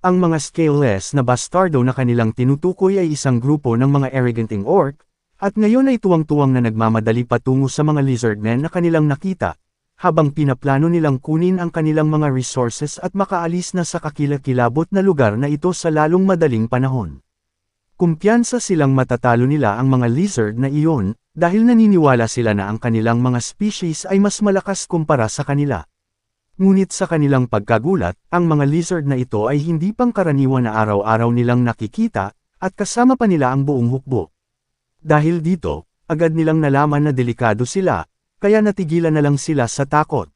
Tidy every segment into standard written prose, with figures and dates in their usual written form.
Ang mga scaleless na bastardo na kanilang tinutukoy ay isang grupo ng mga arroganting orc, at ngayon ay tuwang-tuwang na nagmamadali patungo sa mga lizardmen na kanilang nakita, habang pinaplano nilang kunin ang kanilang mga resources at makaalis na sa kakilakilabot na lugar na ito sa lalong madaling panahon. Kumpiyansa silang matatalo nila ang mga lizard na iyon, dahil naniniwala sila na ang kanilang mga species ay mas malakas kumpara sa kanila. Ngunit sa kanilang pagkagulat, ang mga lizard na ito ay hindi pangkaraniwan na araw-araw nilang nakikita, at kasama pa nila ang buong hukbo. Dahil dito, agad nilang nalaman na delikado sila, kaya natigilan na lang sila sa takot.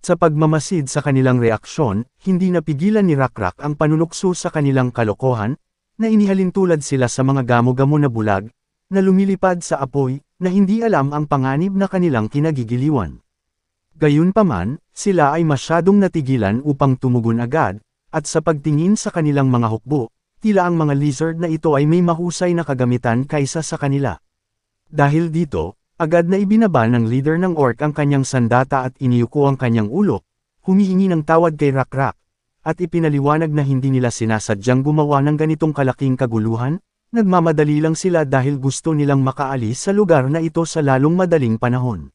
Sa pagmamasid sa kanilang reaksyon, hindi napigilan ni Rakrak ang panunukso sa kanilang kalokohan, na inihalintulad sila sa mga gamo-gamo na bulag, na lumilipad sa apoy, na hindi alam ang panganib na kanilang kinagigiliwan. Gayunpaman, sila ay masyadong natigilan upang tumugon agad, at sa pagtingin sa kanilang mga hukbo, tila ang mga lizard na ito ay may mahusay na kagamitan kaysa sa kanila. Dahil dito, agad na ibinaba ng leader ng orc ang kanyang sandata at iniyuko ang kanyang ulo, humihingi ng tawad kay Rakrak, at ipinaliwanag na hindi nila sinasadyang gumawa ng ganitong kalaking kaguluhan, nagmamadali lang sila dahil gusto nilang makaalis sa lugar na ito sa lalong madaling panahon.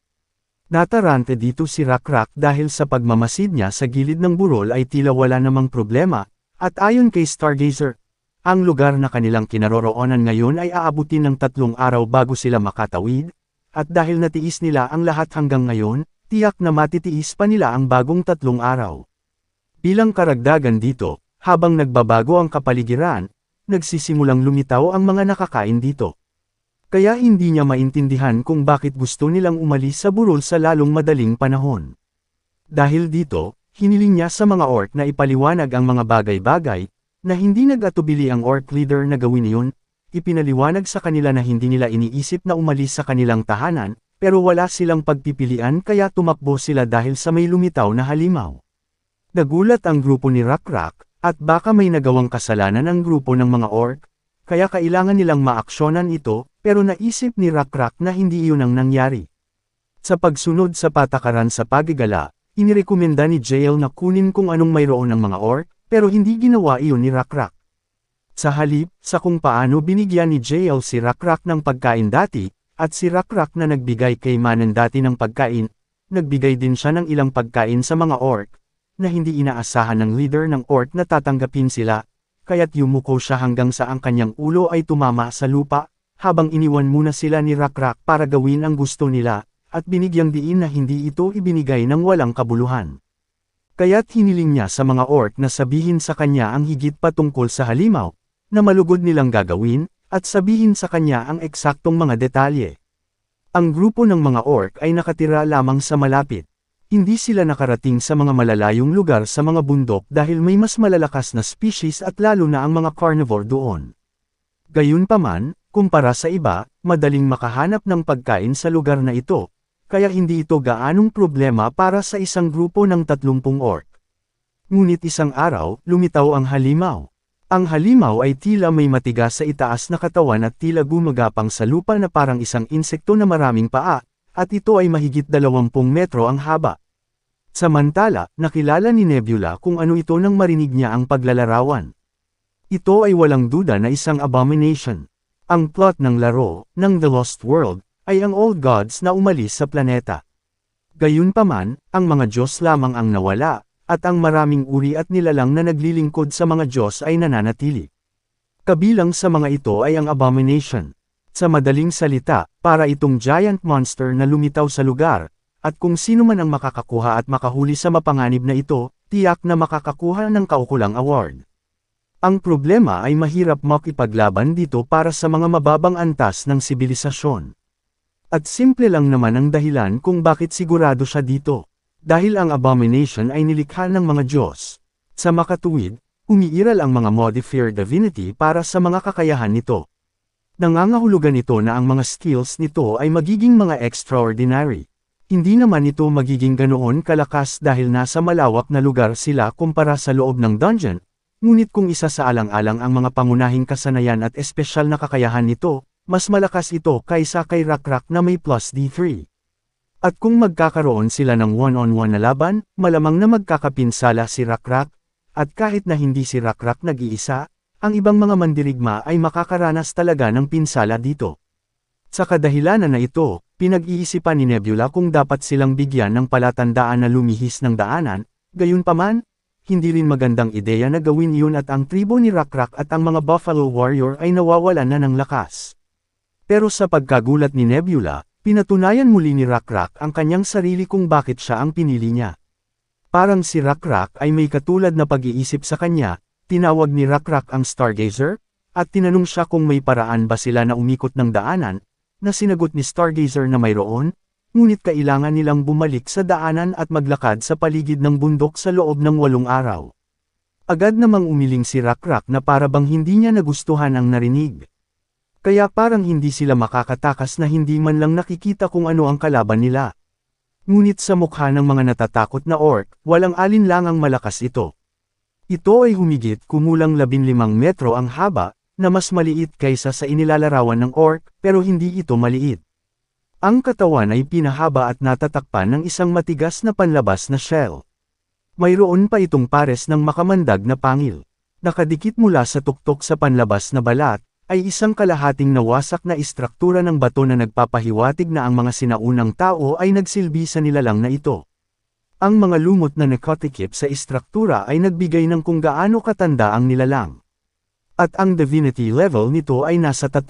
Natarante dito si Rakrak dahil sa pagmamasid niya sa gilid ng burol ay tila wala namang problema, at ayon kay Stargazer, ang lugar na kanilang kinaroroonan ngayon ay aabutin ng 3 araw bago sila makatawid, at dahil natiis nila ang lahat hanggang ngayon, tiyak na matitiis pa nila ang bagong 3 araw. Bilang karagdagan dito, habang nagbabago ang kapaligiran, nagsisimulang lumitaw ang mga nakakain dito. Kaya hindi niya maintindihan kung bakit gusto nilang umalis sa burol sa lalong madaling panahon. Dahil dito, hiniling niya sa mga orc na ipaliwanag ang mga bagay-bagay, na hindi nag-atubili ang orc leader na gawin iyon, ipinaliwanag sa kanila na hindi nila iniisip na umalis sa kanilang tahanan, pero wala silang pagpipilian kaya tumakbo sila dahil sa may lumitaw na halimaw. Nagulat ang grupo ni Rakrak, at baka may nagawang kasalanan ang grupo ng mga orc, kaya kailangan nilang maaksyonan ito, pero naisip ni Rakrak na hindi iyon ang nangyari. Sa pagsunod sa patakaran sa pagigala, inirekomenda ni Jael na kunin kung anong mayroon ng mga orc, pero hindi ginawa iyon ni Rakrak. Sa halip, sa kung paano binigyan ni Jael si Rakrak ng pagkain dati, at si Rakrak na nagbigay kay Manen dati ng pagkain, nagbigay din siya ng ilang pagkain sa mga orc, na hindi inaasahan ng leader ng orc na tatanggapin sila, kaya't yumuko siya hanggang sa ang kanyang ulo ay tumama sa lupa, habang iniwan muna sila ni Rakrak para gawin ang gusto nila, at binigyang diin na hindi ito ibinigay ng walang kabuluhan. Kaya't hiniling niya sa mga orc na sabihin sa kanya ang higit pa tungkol sa halimaw, na malugod nilang gagawin, at sabihin sa kanya ang eksaktong mga detalye. Ang grupo ng mga orc ay nakatira lamang sa malapit. Hindi sila nakarating sa mga malalayong lugar sa mga bundok dahil may mas malalakas na species at lalo na ang mga carnivore doon. Gayunpaman, kumpara sa iba, madaling makahanap ng pagkain sa lugar na ito, kaya hindi ito gaanong problema para sa isang grupo ng 30 orc. Ngunit isang araw, lumitaw ang halimaw. Ang halimaw ay tila may matigas sa itaas na katawan at tila gumagapang sa lupa na parang isang insekto na maraming paa, at ito ay mahigit 20 metro ang haba. Samantala, nakilala ni Nebula kung ano ito nang marinig niya ang paglalarawan. Ito ay walang duda na isang abomination. Ang plot ng laro, ng The Lost World, ay ang old gods na umalis sa planeta. Gayunpaman, ang mga Diyos lamang ang nawala, at ang maraming uri at nilalang na naglilingkod sa mga Diyos ay nananatili. Kabilang sa mga ito ay ang abomination. Sa madaling salita, para itong giant monster na lumitaw sa lugar, at kung sino man ang makakakuha at makahuli sa mapanganib na ito, tiyak na makakakuha ng kaukulang award. Ang problema ay mahirap makipaglaban dito para sa mga mababang antas ng sibilisasyon. At simple lang naman ang dahilan kung bakit sigurado siya dito. Dahil ang abomination ay nilikha ng mga Diyos. Sa makatuwid, umiiral ang mga modifier divinity para sa mga kakayahan nito. Nangangahulugan ito na ang mga skills nito ay magiging mga extraordinary. Hindi naman ito magiging ganoon kalakas dahil nasa malawak na lugar sila kumpara sa loob ng dungeon, ngunit kung isa sa alang-alang ang mga pangunahing kasanayan at espesyal na kakayahan nito, mas malakas ito kaysa kay Rakrak na may plus D3. At kung magkakaroon sila ng one-on-one na laban, malamang na magkakapinsala si Rakrak, at kahit na hindi si Rakrak nag-iisa, ang ibang mga mandirigma ay makakaranas talaga ng pinsala dito. Sa kadahilanan na ito, pinag-iisipan ni Nebula kung dapat silang bigyan ng palatandaan na lumihis ng daanan, gayunpaman, hindi rin magandang ideya na gawin iyon at ang tribo ni Rakrak at ang mga Buffalo Warrior ay nawawalan na ng lakas. Pero sa pagkagulat ni Nebula, pinatunayan muli ni Rakrak ang kanyang sarili kung bakit siya ang pinili niya. Parang si Rakrak ay may katulad na pag-iisip sa kanya, tinawag ni Rakrak ang Stargazer, at tinanong siya kung may paraan ba sila na umikot ng daanan, na sinagot ni Stargazer na mayroon, ngunit kailangan nilang bumalik sa daanan at maglakad sa paligid ng bundok sa loob ng 8 araw. Agad namang umiling si Rakrak na para bang hindi niya nagustuhan ang narinig. Kaya parang hindi sila makakatakas na hindi man lang nakikita kung ano ang kalaban nila. Ngunit sa mukha ng mga natatakot na orc, walang alinlangang malakas ito. Ito ay humigit kumulang 15 metro ang haba, na mas maliit kaysa sa inilalarawan ng orc, pero hindi ito maliit. Ang katawan ay pinahaba at natatakpan ng isang matigas na panlabas na shell. Mayroon pa itong pares ng makamandag na pangil. Nakadikit mula sa tuktok sa panlabas na balat, ay isang kalahating nawasak na istruktura ng bato na nagpapahiwatig na ang mga sinaunang tao ay nagsilbi sa nilalang na ito. Ang mga lumot na nakatikip sa istruktura ay nagbigay ng kung gaano katanda ang nilalang. At ang divinity level nito ay nasa 3.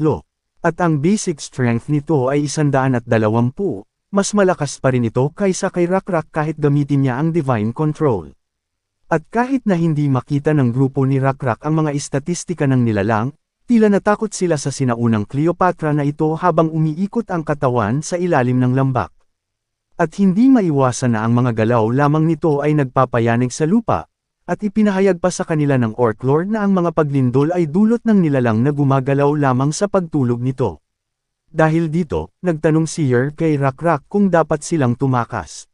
At ang basic strength nito ay 120, mas malakas pa rin ito kaysa kay Rakrak kahit gamitin niya ang divine control. At kahit na hindi makita ng grupo ni Rakrak ang mga istatistika ng nilalang, tila natakot sila sa sinaunang Cleopatra na ito habang umiikot ang katawan sa ilalim ng lambak. At hindi maiwasan na ang mga galaw lamang nito ay nagpapayanig sa lupa, at ipinahayag pa sa kanila ng Orc Lord na ang mga paglindol ay dulot ng nilalang na gumagalaw lamang sa pagtulog nito. Dahil dito, nagtanong si Yer kay Rakrak kung dapat silang tumakas.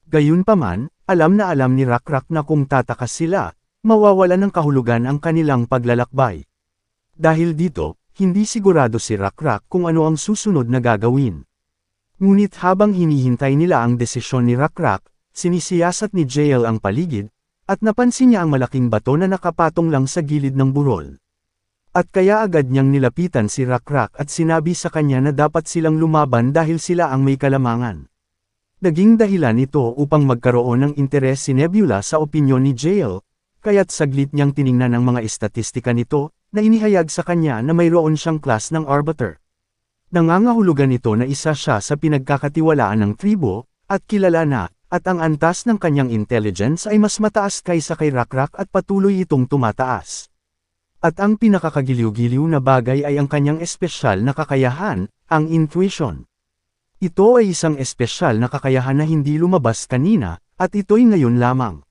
Gayunpaman, alam ni Rakrak na kung tatakas sila, mawawalan ng kahulugan ang kanilang paglalakbay. Dahil dito, hindi sigurado si Rakrak kung ano ang susunod na gagawin. Ngunit habang hinihintay nila ang desisyon ni Rakrak, sinisiyasat ni Jael ang paligid, at napansin niya ang malaking bato na nakapatong lang sa gilid ng burol. At kaya agad niyang nilapitan si Rakrak at sinabi sa kanya na dapat silang lumaban dahil sila ang may kalamangan. Naging dahilan ito upang magkaroon ng interes si Nebula sa opinyon ni Jael, kaya't saglit niyang tiningnan ang mga estatistika nito, na inihayag sa kanya na mayroon siyang class ng Arbiter. Nangangahulugan ito na isa siya sa pinagkakatiwalaan ng tribo, at kilala na, at ang antas ng kanyang intelligence ay mas mataas kaysa kay Rakrak at patuloy itong tumataas. At ang pinakakagiliw-giliw na bagay ay ang kanyang espesyal na kakayahan, ang intuition. Ito ay isang espesyal na kakayahan na hindi lumabas kanina, at ito'y ngayon lamang.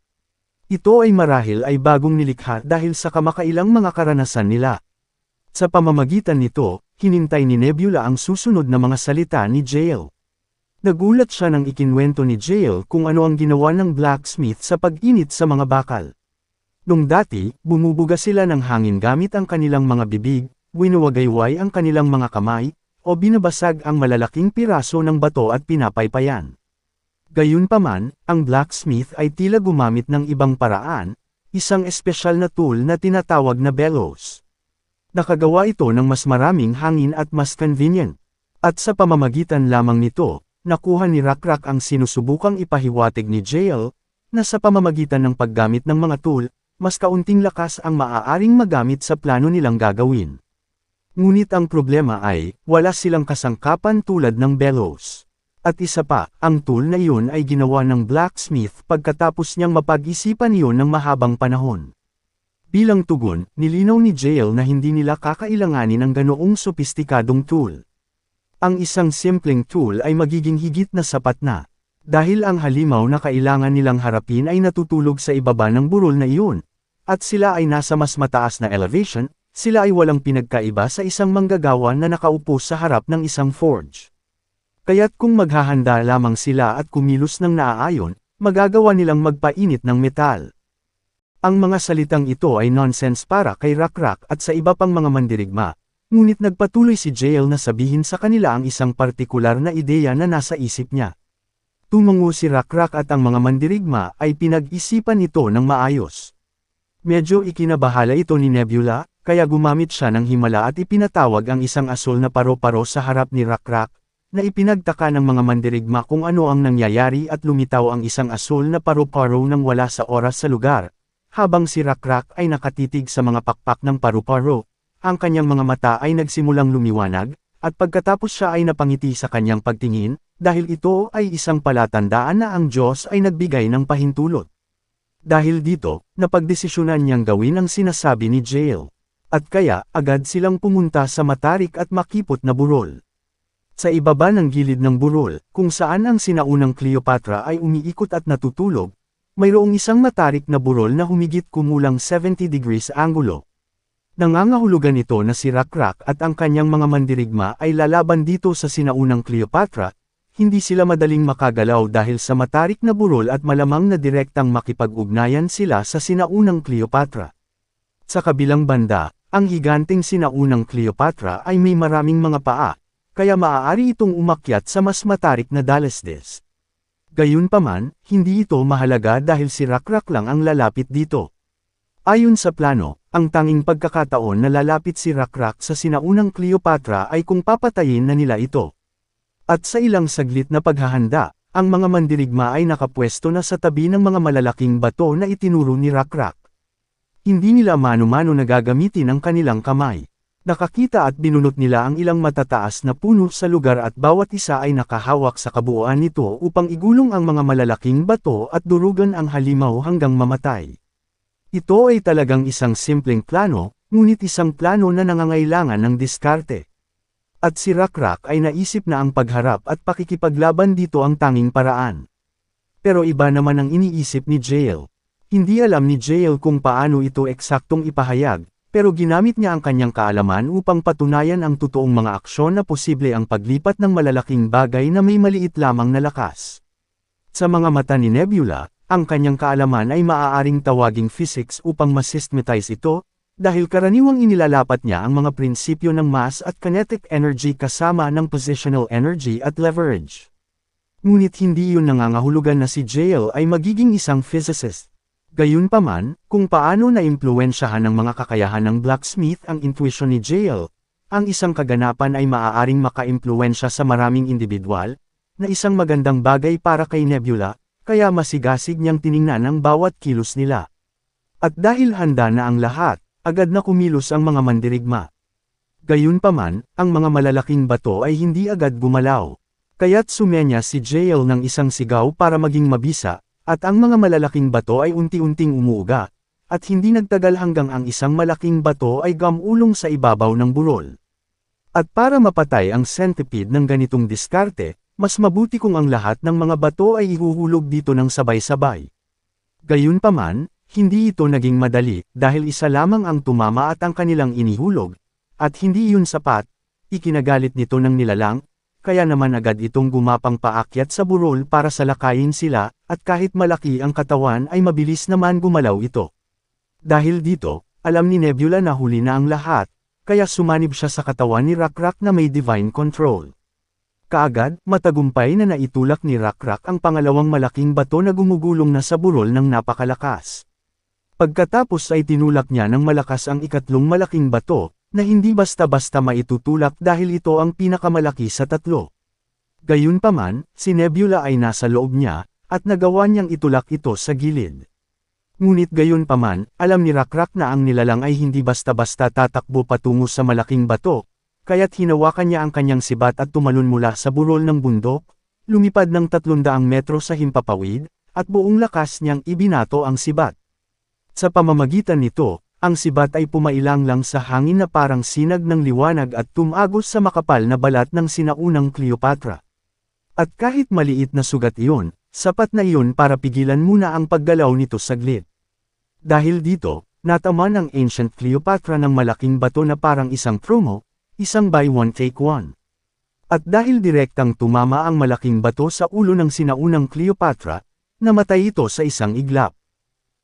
Ito ay marahil ay bagong nilikha dahil sa kamakailang mga karanasan nila. Sa pamamagitan nito, hinintay ni Nebula ang susunod na mga salita ni Jael. Nagulat siya nang ikinwento ni Jael kung ano ang ginawa ng blacksmith sa pag-init sa mga bakal. Nung dati, bumubuga sila ng hangin gamit ang kanilang mga bibig, winuwagayway ang kanilang mga kamay, o binabasag ang malalaking piraso ng bato at pinapaypayan. Gayunpaman, ang blacksmith ay tila gumamit ng ibang paraan, isang espesyal na tool na tinatawag na bellows. Nakagawa ito ng mas maraming hangin at mas convenient. At sa pamamagitan lamang nito, nakuha ni Rakrak ang sinusubukang ipahiwatig ni Jael, na sa pamamagitan ng paggamit ng mga tool, mas kaunting lakas ang maaaring magamit sa plano nilang gagawin. Ngunit ang problema ay, wala silang kasangkapan tulad ng bellows. At isa pa, ang tool na iyon ay ginawa ng blacksmith pagkatapos niyang mapag-isipan iyon ng mahabang panahon. Bilang tugon, nilinaw ni Jael na hindi nila kakailanganin ng ganoong sopistikadong tool. Ang isang simpleng tool ay magiging higit na sapat na. Dahil ang halimaw na kailangan nilang harapin ay natutulog sa ibaba ng burol na iyon, at sila ay nasa mas mataas na elevation, sila ay walang pinagkaiba sa isang manggagawa na nakaupo sa harap ng isang forge. Kaya't kung maghahanda lamang sila at kumilos ng naaayon, magagawa nilang magpainit ng metal. Ang mga salitang ito ay nonsense para kay Rakrak at sa iba pang mga mandirigma, ngunit nagpatuloy si Jael na sabihin sa kanila ang isang partikular na ideya na nasa isip niya. Tumango si Rakrak at ang mga mandirigma ay pinag-isipan ito ng maayos. Medyo ikinabahala ito ni Nebula, kaya gumamit siya ng himala at ipinatawag ang isang asul na paro-paro sa harap ni Rakrak, na ipinagtaka ng mga mandirigma kung ano ang nangyayari at lumitaw ang isang asul na paro-paro nang wala sa oras sa lugar, habang si Rakrak ay nakatitig sa mga pakpak ng paro-paro. Ang kanyang mga mata ay nagsimulang lumiwanag, at pagkatapos siya ay napangiti sa kanyang pagtingin, dahil ito ay isang palatandaan na ang Diyos ay nagbigay ng pahintulot. Dahil dito, napagdesisyonan niyang gawin ang sinasabi ni Jael. At kaya, agad silang pumunta sa matarik at makipot na burol. Sa ibaba ng gilid ng burol, kung saan ang sinaunang Cleopatra ay umiikot at natutulog, mayroong isang matarik na burol na humigit kumulang 70 degrees angulo. Nangangahulugan ito na si Rakrak at ang kanyang mga mandirigma ay lalaban dito sa sinaunang Cleopatra, hindi sila madaling makagalaw dahil sa matarik na burol at malamang na direktang makipag-ugnayan sila sa sinaunang Cleopatra. Sa kabilang banda, ang higanteng sinaunang Cleopatra ay may maraming mga paa, kaya maaari itong umakyat sa mas matarik na dalesdes. Gayunpaman, hindi ito mahalaga dahil si Rakrak lang ang lalapit dito. Ayon sa plano, ang tanging pagkakataon na lalapit si Rakrak sa sinaunang Cleopatra ay kung papatayin na nila ito. At sa ilang saglit na paghahanda, ang mga mandirigma ay nakapwesto na sa tabi ng mga malalaking bato na itinuro ni Rakrak. Hindi nila mano-mano na gagamitin ang kanilang kamay. Nakakita at binunot nila ang ilang matataas na puno sa lugar at bawat isa ay nakahawak sa kabuuan nito upang igulong ang mga malalaking bato at durugan ang halimaw hanggang mamatay. Ito ay talagang isang simpleng plano, ngunit isang plano na nangangailangan ng diskarte. At si Rakrak ay naisip na ang pagharap at pakikipaglaban dito ang tanging paraan. Pero iba naman ang iniisip ni Jael. Hindi alam ni Jael kung paano ito eksaktong ipahayag, pero ginamit niya ang kanyang kaalaman upang patunayan ang totoong mga aksyon na posible ang paglipat ng malalaking bagay na may maliit lamang na lakas. Sa mga mata ni Nebula, ang kanyang kaalaman ay maaaring tawaging physics upang masystematize ito, dahil karaniwang inilalapat niya ang mga prinsipyo ng mass at kinetic energy kasama ng positional energy at leverage. Ngunit hindi yun nangangahulugan na si Jael ay magiging isang physicist. Gayunpaman, kung paano naimpluwensyahan ng mga kakayahan ng blacksmith ang intuition ni Jael, ang isang kaganapan ay maaaring makaimpluwensya sa maraming individual, na isang magandang bagay para kay Nebula, kaya masigasig niyang tiningnan ang bawat kilos nila. At dahil handa na ang lahat, agad na kumilos ang mga mandirigma. Gayunpaman, ang mga malalaking bato ay hindi agad gumalaw. Kaya't sumenya si Jael ng isang sigaw para maging mabisa, at ang mga malalaking bato ay unti-unting umuuga, at hindi nagtagal hanggang ang isang malaking bato ay gamulong sa ibabaw ng burol. At para mapatay ang centipede ng ganitong diskarte, mas mabuti kung ang lahat ng mga bato ay ihuhulog dito ng sabay-sabay. Gayunpaman, hindi ito naging madali dahil isa lamang ang tumama at ang kanilang inihulog, at hindi yun sapat, ikinagalit nito ng nilalang, kaya naman agad itong gumapang paakyat sa burol para salakayin sila, at kahit malaki ang katawan ay mabilis naman gumalaw ito. Dahil dito, alam ni Nebula na huli na ang lahat, kaya sumanib siya sa katawan ni Rakrak na may divine control. Kaagad, matagumpay na naitulak ni Rakrak ang pangalawang malaking bato na gumugulong na sa burol ng napakalakas. Pagkatapos ay tinulak niya ng malakas ang ikatlong malaking bato, na hindi basta-basta maitutulak dahil ito ang pinakamalaki sa tatlo. Gayunpaman, si Nebula ay nasa loob niya, at nagawa niyang itulak ito sa gilid. Ngunit gayunpaman, alam ni Rakrak na ang nilalang ay hindi basta-basta tatakbo patungo sa malaking bato, kaya't hinawakan niya ang kanyang sibat at tumalon mula sa burol ng bundok, lumipad ng 300 metro sa himpapawid, at buong lakas niyang ibinato ang sibat. Sa pamamagitan nito, ang sibat ay pumailang lang sa hangin na parang sinag ng liwanag at tumagos sa makapal na balat ng sinaunang Cleopatra. At kahit maliit na sugat iyon, sapat na iyon para pigilan muna ang paggalaw nito saglit. Dahil dito, natama ng ancient Cleopatra ng malaking bato na parang isang promo, isang buy one take one. At dahil direktang tumama ang malaking bato sa ulo ng sinaunang Cleopatra, namatay ito sa isang iglap.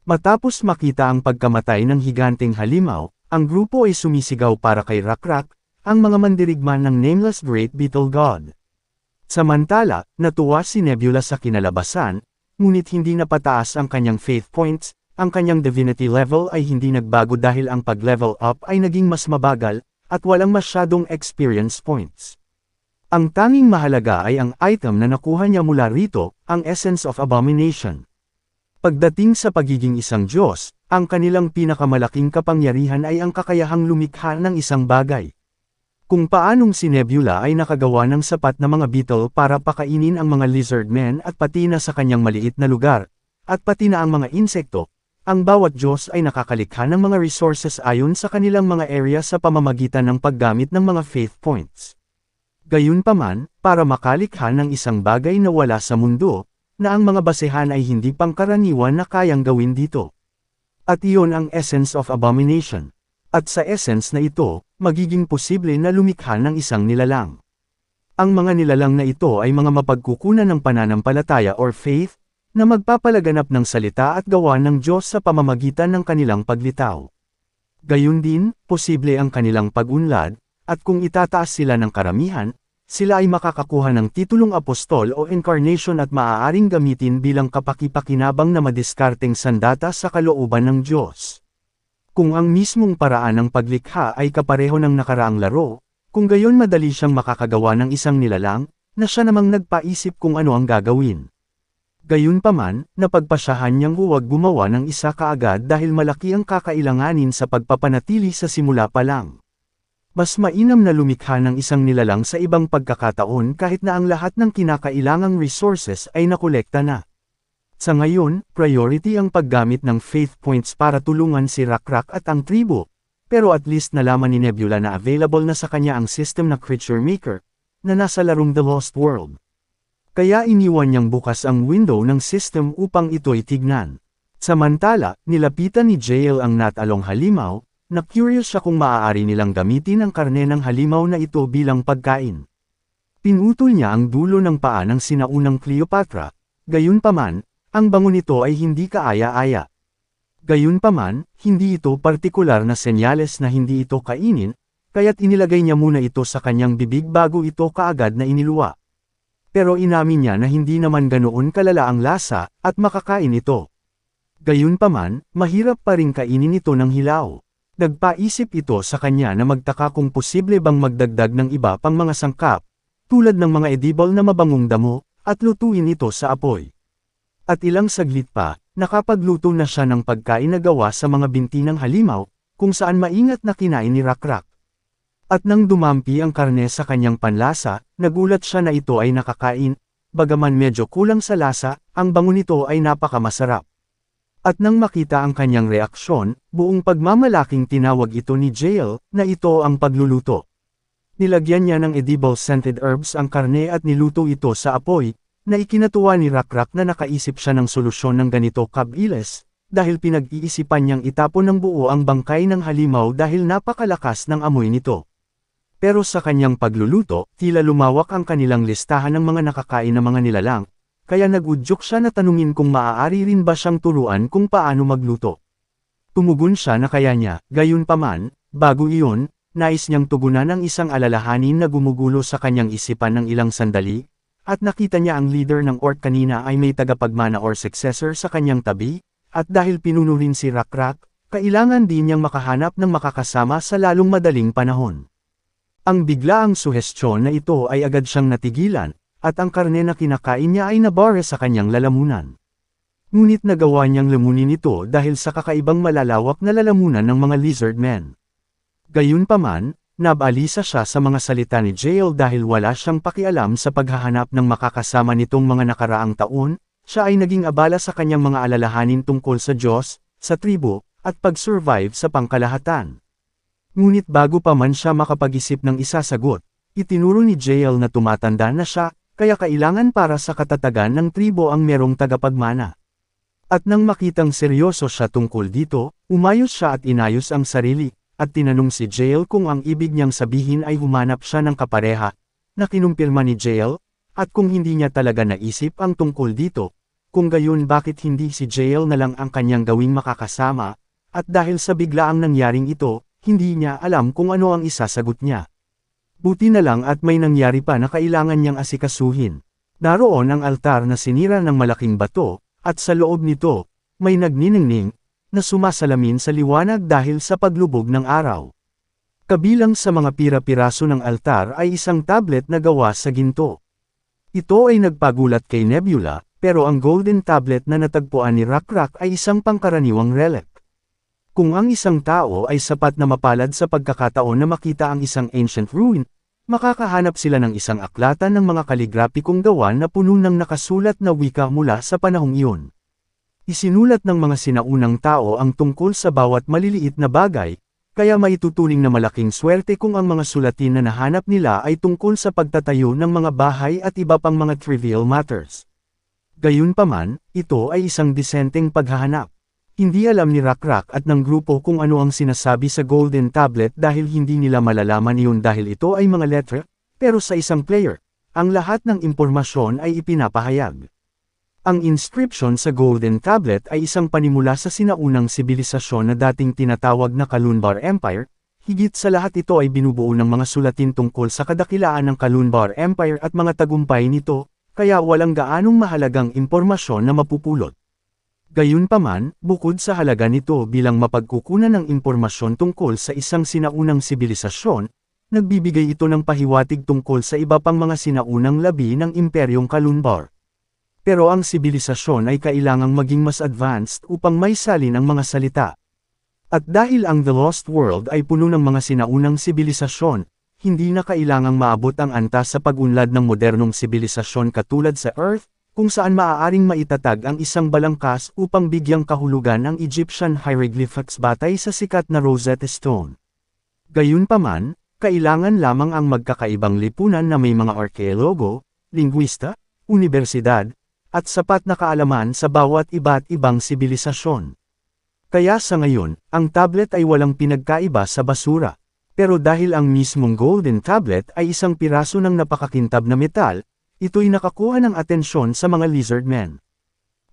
Matapos makita ang pagkamatay ng higanteng halimaw, ang grupo ay sumisigaw para kay Rakrak, ang mga mandirigma ng Nameless Great Beetle God. Samantala, natuwa si Nebula sa kinalabasan, ngunit hindi napataas ang kanyang faith points, ang kanyang divinity level ay hindi nagbago dahil ang pag-level up ay naging mas mabagal, at walang masyadong experience points. Ang tanging mahalaga ay ang item na nakuha niya mula rito, ang Essence of Abomination. Pagdating sa pagiging isang Diyos, ang kanilang pinakamalaking kapangyarihan ay ang kakayahang lumikha ng isang bagay. Kung paanong si Nebula ay nakagawa ng sapat na mga beetle para pakainin ang mga lizard men at pati na sa kanyang maliit na lugar, at pati na ang mga insekto, ang bawat Diyos ay nakakalikha ng mga resources ayon sa kanilang mga area sa pamamagitan ng paggamit ng mga faith points. Gayunpaman, para makalikha ng isang bagay na wala sa mundo, na ang mga basehan ay hindi pangkaraniwan na kayang gawin dito. At iyon ang Essence of Abomination. At sa essence na ito, magiging posible na lumikha ng isang nilalang. Ang mga nilalang na ito ay mga mapagkukunan ng pananampalataya or faith, na magpapalaganap ng salita at gawa ng Diyos sa pamamagitan ng kanilang paglitaw. Gayun din, posible ang kanilang pag-unlad, at kung itataas sila ng karamihan, sila ay makakakuha ng titulong apostol o incarnation at maaaring gamitin bilang kapaki-pakinabang na madiskarteng sandata sa kalooban ng Diyos. Kung ang mismong paraan ng paglikha ay kapareho ng nakaraang laro, kung gayon madali siyang makakagawa ng isang nilalang, na siya namang nagpaisip kung ano ang gagawin. Gayunpaman, napagpasyahan niyang huwag gumawa ng isa kaagad dahil malaki ang kakailanganin sa pagpapanatili sa simula pa lang. Mas mainam na lumikha ng isang nilalang sa ibang pagkakataon kahit na ang lahat ng kinakailangang resources ay nakolekta na. Sa ngayon, priority ang paggamit ng faith points para tulungan si Rakrak at ang tribo, pero at least nalaman ni Nebula na available na sa kanya ang system na Creature Maker, na nasa larong The Lost World. Kaya iniwan niyang bukas ang window ng system upang ito'y tignan. Samantala, nilapitan ni Jael ang natalong halimaw, na curious siya kung maaari nilang gamitin ang karne ng halimaw na ito bilang pagkain. Pinutol niya ang dulo ng paa ng sinaunang Cleopatra, gayunpaman, ang bango nito ay hindi kaaya-aya. Gayunpaman, hindi ito partikular na senyales na hindi ito kainin, kaya't inilagay niya muna ito sa kanyang bibig bago ito kaagad na iniluwa. Pero inamin niya na hindi naman ganoon kalala ang lasa, at makakain ito. Gayunpaman, mahirap pa rin kainin ito ng hilaw. Nagpaisip ito sa kanya na magtaka kung posible bang magdagdag ng iba pang mga sangkap, tulad ng mga edible na mabangong damo, at lutuin ito sa apoy. At ilang saglit pa, nakapagluto na siya ng pagkain na gawa sa mga binti ng halimaw, kung saan maingat na kinain ni Rakrak. At nang dumampi ang karne sa kanyang panlasa, nagulat siya na ito ay nakakain, bagaman medyo kulang sa lasa, ang bango nito ay napakamasarap. At nang makita ang kanyang reaksyon, buong pagmamalaking tinawag ito ni Jael, na ito ang pagluluto. Nilagyan niya ng edible scented herbs ang karne at niluto ito sa apoy, na ikinatuwa ni Rakrak na nakaisip siya ng solusyon ng ganito kabilis, dahil pinag-iisipan niyang itapon ng buo ang bangkay ng halimaw dahil napakalakas ng amoy nito. Pero sa kanyang pagluluto, tila lumawak ang kanilang listahan ng mga nakakain na mga nilalang, kaya nagudyok siya na tanungin kung maaari rin ba siyang turuan kung paano magluto. Tumugon siya na kaya niya, gayunpaman, bago iyon, nais niyang tugunan ang isang alalahanin na gumugulo sa kanyang isipan ng ilang sandali, at nakita niya ang leader ng orc kanina ay may tagapagmana or successor sa kanyang tabi, at dahil pinuno rin si Rakrak, kailangan din niyang makahanap ng makakasama sa lalong madaling panahon. Ang biglaang suhestyon na ito ay agad siyang natigilan, at ang karne na kinakain niya ay nabare sa kanyang lalamunan. Ngunit nagawa niyang lamunin ito dahil sa kakaibang malalawak na lalamunan ng mga lizard men. Gayunpaman, nabalisa siya sa mga salita ni Jael dahil wala siyang pakialam sa paghahanap ng makakasama nitong mga nakaraang taon, siya ay naging abala sa kanyang mga alalahanin tungkol sa Diyos, sa tribo, at pag-survive sa pangkalahatan. Ngunit bago pa man siya makapag-isip ng isasagot, itinuro ni Jael na tumatanda na siya, kaya kailangan para sa katatagan ng tribo ang merong tagapagmana. At nang makitang seryoso siya tungkol dito, umayos siya at inayos ang sarili, at tinanong si Jael kung ang ibig niyang sabihin ay humanap siya ng kapareha, na kinumpirma ni Jael, at kung hindi niya talaga naisip ang tungkol dito, kung gayon bakit hindi si Jael na lang ang kanyang gawing makakasama, at dahil sa biglaang nangyaring ito, hindi niya alam kung ano ang isasagot niya. Buti na lang at may nangyari pa na kailangan niyang asikasuhin. Naroon ang altar na sinira ng malaking bato, at sa loob nito, may nagniningning, na sumasalamin sa liwanag dahil sa paglubog ng araw. Kabilang sa mga pira-piraso ng altar ay isang tablet na gawa sa ginto. Ito ay nagpagulat kay Nebula, pero ang golden tablet na natagpuan ni Rakrak ay isang pangkaraniwang relic. Kung ang isang tao ay sapat na mapalad sa pagkakataon na makita ang isang ancient ruin, makakahanap sila ng isang aklatan ng mga kaligrapikong gawa na puno ng nakasulat na wika mula sa panahong iyon. Isinulat ng mga sinaunang tao ang tungkol sa bawat maliliit na bagay, kaya maituturing na malaking swerte kung ang mga sulatin na nahanap nila ay tungkol sa pagtatayo ng mga bahay at iba pang mga trivial matters. Gayunpaman, ito ay isang disenteng paghahanap. Hindi alam ni Rakrak at ng grupo kung ano ang sinasabi sa Golden Tablet dahil hindi nila malalaman iyon dahil ito ay mga letra, pero sa isang player, ang lahat ng impormasyon ay ipinapahayag. Ang inscription sa Golden Tablet ay isang panimula sa sinaunang sibilisasyon na dating tinatawag na Kalunbar Empire, higit sa lahat ito ay binubuo ng mga sulatin tungkol sa kadakilaan ng Kalunbar Empire at mga tagumpay nito, kaya walang gaanong mahalagang impormasyon na mapupulot. Gayunpaman, bukod sa halaga nito bilang mapagkukunan ng impormasyon tungkol sa isang sinaunang sibilisasyon, nagbibigay ito ng pahiwatig tungkol sa iba pang mga sinaunang labi ng Imperyong Kalunbar. Pero ang sibilisasyon ay kailangang maging mas advanced upang maisalin ang mga salita. At dahil ang The Lost World ay puno ng mga sinaunang sibilisasyon, hindi na kailangang maabot ang antas sa pag-unlad ng modernong sibilisasyon katulad sa Earth, kung saan maaaring maitatag ang isang balangkas upang bigyang kahulugan ang Egyptian hieroglyphics batay sa sikat na Rosetta Stone. Gayunpaman, kailangan lamang ang magkakaibang lipunan na may mga arkeologo, lingwista, unibersidad, at sapat na kaalaman sa bawat iba't ibang sibilisasyon. Kaya sa ngayon, ang tablet ay walang pinagkaiba sa basura. Pero dahil ang mismong Golden Tablet ay isang piraso ng napakakintab na metal, ito'y nakakuha ng atensyon sa mga lizardmen.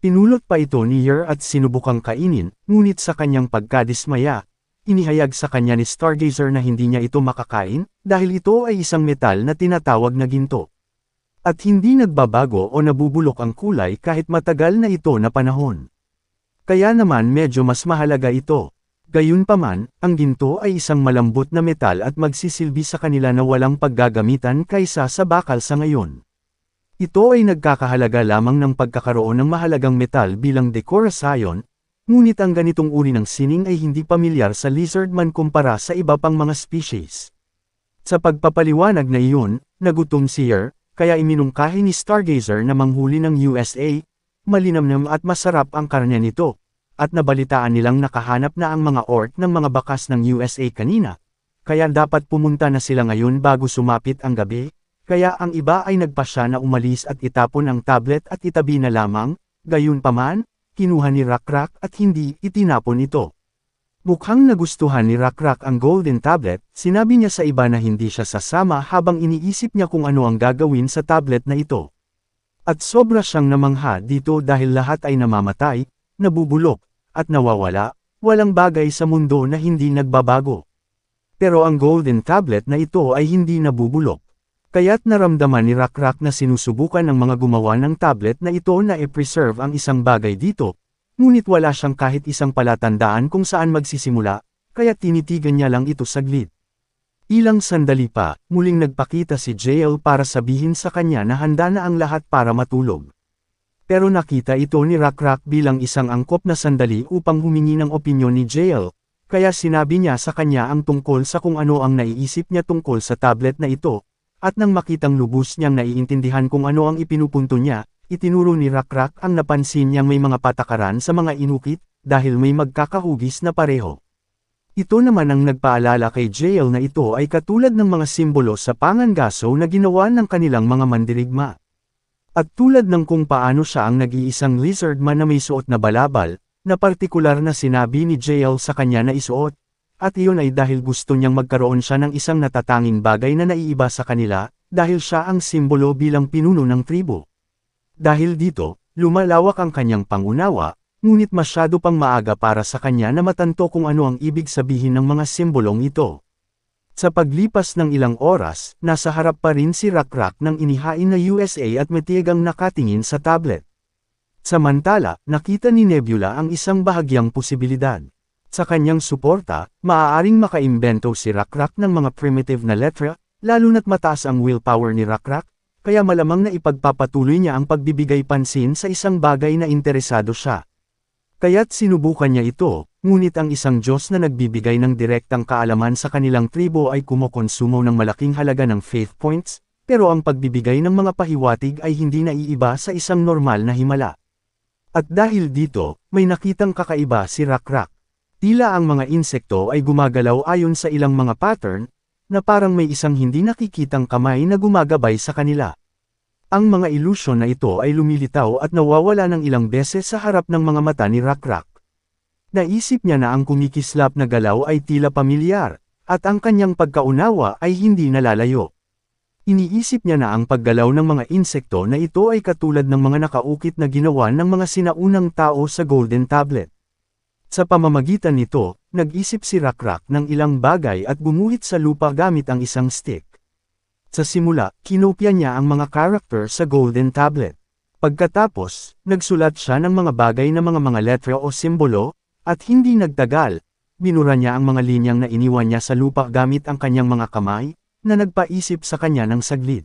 Pinulot pa ito ni Yer at sinubukang kainin, ngunit sa kanyang pagkadismaya, inihayag sa kanya ni Stargazer na hindi niya ito makakain, dahil ito ay isang metal na tinatawag na ginto. At hindi nagbabago o nabubulok ang kulay kahit matagal na ito na panahon. Kaya naman medyo mas mahalaga ito. Gayunpaman, ang ginto ay isang malambot na metal at magsisilbi sa kanila na walang paggagamitan kaysa sa bakal sa ngayon. Ito ay nagkakahalaga lamang ng pagkakaroon ng mahalagang metal bilang dekorasyon, ngunit ang ganitong uri ng sining ay hindi pamilyar sa lizardman kumpara sa iba pang mga species. Sa pagpapaliwanag na iyon, nagutom si Yer, kaya iminungkahi ni Stargazer na manghuli ng USA, malinamnam at masarap ang karne nito, at nabalitaan nilang nakahanap na ang mga orc ng mga bakas ng USA kanina, kaya dapat pumunta na sila ngayon bago sumapit ang gabi, kaya ang iba ay nagpasya na umalis at itapon ang tablet at itabi na lamang, gayunpaman, kinuha ni Rakrak at hindi itinapon ito. Mukhang nagustuhan ni Rakrak ang Golden Tablet, sinabi niya sa iba na hindi siya sasama habang iniisip niya kung ano ang gagawin sa tablet na ito. At sobra siyang namangha dito dahil lahat ay namamatay, nabubulok, at nawawala, walang bagay sa mundo na hindi nagbabago. Pero ang Golden Tablet na ito ay hindi nabubulok. Kaya't naramdaman ni Rakrak na sinusubukan ng mga gumawa ng tablet na ito na i-preserve ang isang bagay dito, ngunit wala siyang kahit isang palatandaan kung saan magsisimula, kaya tinitigan niya lang ito saglit. Ilang sandali pa, muling nagpakita si JL para sabihin sa kanya na handa na ang lahat para matulog. Pero nakita ito ni Rakrak bilang isang angkop na sandali upang humingi ng opinyon ni JL, kaya sinabi niya sa kanya ang tungkol sa kung ano ang naiisip niya tungkol sa tablet na ito, at nang makitang lubos niyang naiintindihan kung ano ang ipinupunto niya, itinuro ni Rakrak ang napansin niyang may mga patakaran sa mga inukit, dahil may magkakahugis na pareho. Ito naman ang nagpaalala kay JL na ito ay katulad ng mga simbolo sa pangangaso na ginawa ng kanilang mga mandirigma. At tulad ng kung paano siya ang nag-iisang lizardman na may suot na balabal, na partikular na sinabi ni JL sa kanya na isuot, at iyon ay dahil gusto niyang magkaroon siya ng isang natatanging bagay na naiiba sa kanila, dahil siya ang simbolo bilang pinuno ng tribo. Dahil dito, lumalawak ang kanyang pangunawa, ngunit masyado pang maaga para sa kanya na matanto kung ano ang ibig sabihin ng mga simbolong ito. Sa paglipas ng ilang oras, nasa harap pa rin si Rakrak ng inihain na USA at matigang nakatingin sa tablet. Samantala, nakita ni Nebula ang isang bahagyang posibilidad. Sa kanyang suporta, maaaring makaimbento si Rakrak ng mga primitive na letra, lalo na't mataas ang willpower ni Rakrak, kaya malamang na ipagpapatuloy niya ang pagbibigay pansin sa isang bagay na interesado siya. Kaya't sinubukan niya ito, ngunit ang isang Diyos na nagbibigay ng direktang kaalaman sa kanilang tribo ay kumokonsumo ng malaking halaga ng faith points, pero ang pagbibigay ng mga pahiwatig ay hindi naiiba sa isang normal na himala. At dahil dito, may nakitang kakaiba si Rakrak. Tila ang mga insekto ay gumagalaw ayon sa ilang mga pattern, na parang may isang hindi nakikitang kamay na gumagabay sa kanila. Ang mga ilusyon na ito ay lumilitaw at nawawala ng ilang beses sa harap ng mga mata ni Rakrak. Naisip niya na ang kumikislap na galaw ay tila pamilyar, at ang kanyang pagkaunawa ay hindi nalalayo. Iniisip niya na ang paggalaw ng mga insekto na ito ay katulad ng mga nakaukit na ginawa ng mga sinaunang tao sa Golden Tablet. Sa pamamagitan nito, nag-isip si Rakrak ng ilang bagay at gumuhit sa lupa gamit ang isang stick. Sa simula, kinopya niya ang mga character sa Golden Tablet. Pagkatapos, nagsulat siya ng mga bagay na mga letra o simbolo, at hindi nagtagal, binura niya ang mga linyang na iniwan niya sa lupa gamit ang kanyang mga kamay, na nagpaisip sa kanya ng saglit.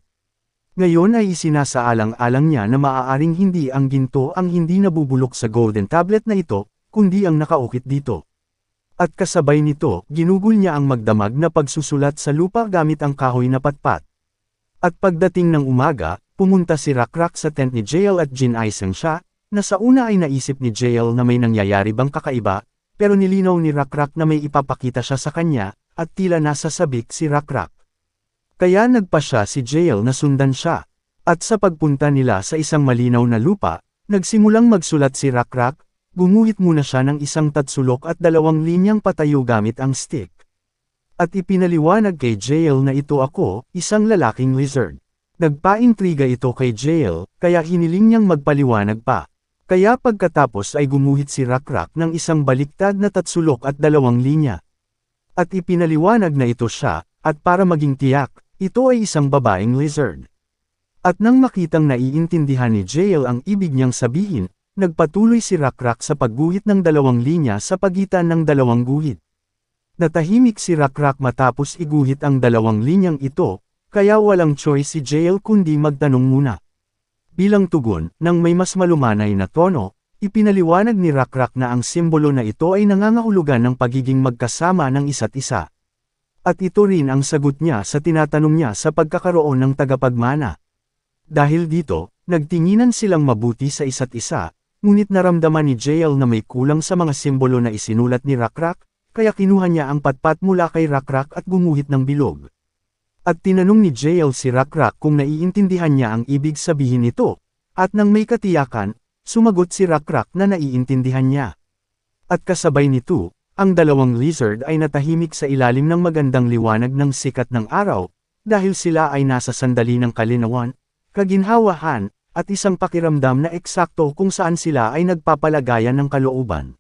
Ngayon ay isinasaalang-alang niya na maaaring hindi ang ginto ang hindi nabubulok sa Golden Tablet na ito, kundi ang nakaukit dito. At kasabay nito, ginugol niya ang magdamag na pagsusulat sa lupa gamit ang kahoy na patpat. At pagdating ng umaga, pumunta si Rakrak sa tent ni Jael at ginaisang siya, na sa una ay naisip ni Jael na may nangyayari bang kakaiba, pero nilinaw ni Rakrak na may ipapakita siya sa kanya, at tila nasa sabik si Rakrak. Kaya nagpa siya si Jael na sundan siya. At sa pagpunta nila sa isang malinaw na lupa, nagsimulang magsulat si Rakrak. Gumuhit muna siya ng isang tatsulok at 2 linyang patayo gamit ang stick. At ipinaliwanag kay Jael na ito ako, isang lalaking lizard. Nagpaintriga ito kay Jael, kaya hiniling niyang magpaliwanag pa. Kaya pagkatapos ay gumuhit si Rakrak ng isang baliktad na tatsulok at 2 linya. At ipinaliwanag na ito siya, at para maging tiyak, ito ay isang babaeng lizard. At nang makitang naiintindihan ni Jael ang ibig niyang sabihin, nagpatuloy si Rakrak sa pagguhit ng 2 linya sa pagitan ng 2 guhit. Natahimik si Rakrak matapos iguhit ang 2 linyang ito, kaya walang choice si Jael kundi magtanong muna. Bilang tugon, nang may mas malumanay na tono, ipinaliwanag ni Rakrak na ang simbolo na ito ay nangangahulugan ng pagiging magkasama ng isa't isa. At ito rin ang sagot niya sa tinatanong niya sa pagkakaroon ng tagapagmana. Dahil dito, nagtinginan silang mabuti sa isa't isa. Ngunit naramdaman ni Jael na may kulang sa mga simbolo na isinulat ni Rakrak, kaya kinuha niya ang patpat mula kay Rakrak at gumuhit ng bilog. At tinanong ni Jael si Rakrak kung naiintindihan niya ang ibig sabihin nito, at nang may katiyakan, sumagot si Rakrak na naiintindihan niya. At kasabay nito, ang 2 lizard ay natahimik sa ilalim ng magandang liwanag ng sikat ng araw, dahil sila ay nasa sandali ng kalinawan, kaginhawahan, at isang pakiramdam na eksakto kung saan sila ay nagpapalagayan ng kalooban.